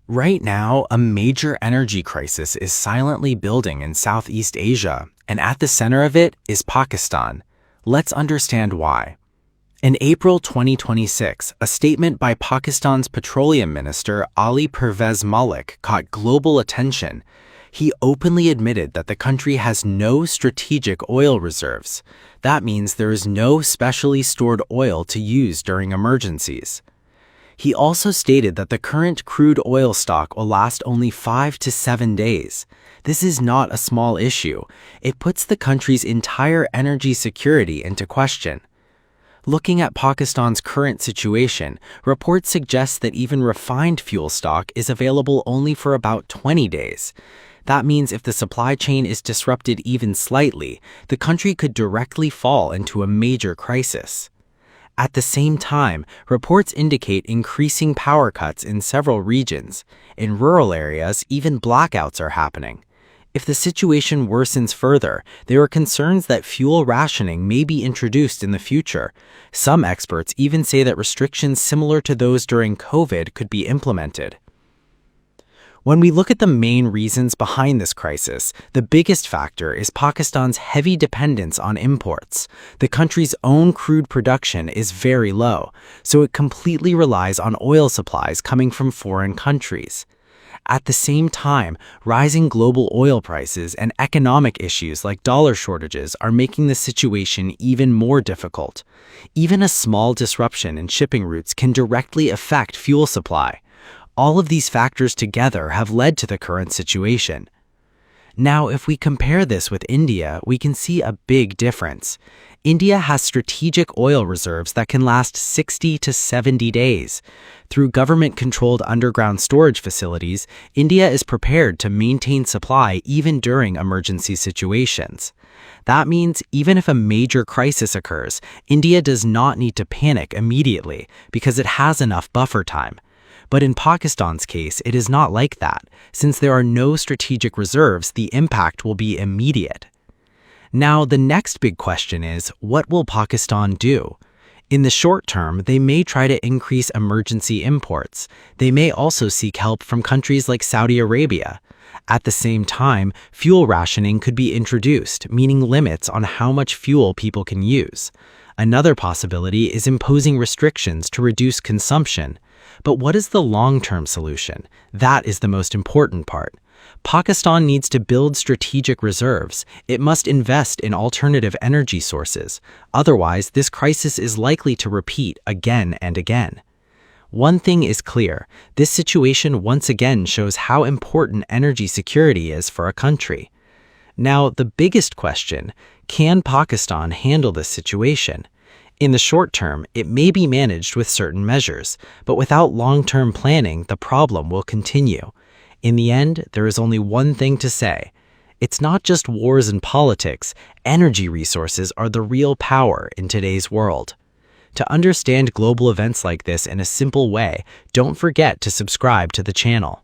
Right now, a major energy crisis is silently building in Southeast Asia, and at the center of it is Pakistan. Let's understand why. In April 2026, a statement by Pakistan's Petroleum Minister Ali Pervez Malik caught global attention. He openly admitted that the country has no strategic oil reserves. That means there is no specially stored oil to use during emergencies. He also stated that the current crude oil stock will last only 5 to 7 days. This is not a small issue. It puts the country's entire energy security into question. Looking at Pakistan's current situation, reports suggest that even refined fuel stock is available only for about 20 days. That means if the supply chain is disrupted even slightly, the country could directly fall into a major crisis. At the same time, reports indicate increasing power cuts in several regions. In rural areas, even blackouts are happening. If the situation worsens further, there are concerns that fuel rationing may be introduced in the future. Some experts even say that restrictions similar to those during COVID could be implemented. When we look at the main reasons behind this crisis, the biggest factor is Pakistan's heavy dependence on imports. The country's own crude production is very low, so it completely relies on oil supplies coming from foreign countries. At the same time, rising global oil prices and economic issues like dollar shortages are making the situation even more difficult. Even a small disruption in shipping routes can directly affect fuel supply. All of these factors together have led to the current situation. Now, if we compare this with India, we can see a big difference. India has strategic oil reserves that can last 60 to 70 days. Through government-controlled underground storage facilities, India is prepared to maintain supply even during emergency situations. That means even if a major crisis occurs, India does not need to panic immediately because it has enough buffer time. But in Pakistan's case, it is not like that. Since there are no strategic reserves, the impact will be immediate. Now, the next big question is, what will Pakistan do? In the short term, they may try to increase emergency imports. They may also seek help from countries like Saudi Arabia. At the same time, fuel rationing could be introduced, meaning limits on how much fuel people can use. Another possibility is imposing restrictions to reduce consumption. But what is the long-term solution? That is the most important part. Pakistan needs to build strategic reserves. It must invest in alternative energy sources. Otherwise, this crisis is likely to repeat again and again. One thing is clear. This situation once again shows how important energy security is for a country. Now, the biggest question, can Pakistan handle this situation? In the short term, it may be managed with certain measures, but without long-term planning, the problem will continue. In the end, there is only one thing to say. It's not just wars and politics. Energy resources are the real power in today's world. To understand global events like this in a simple way, don't forget to subscribe to the channel.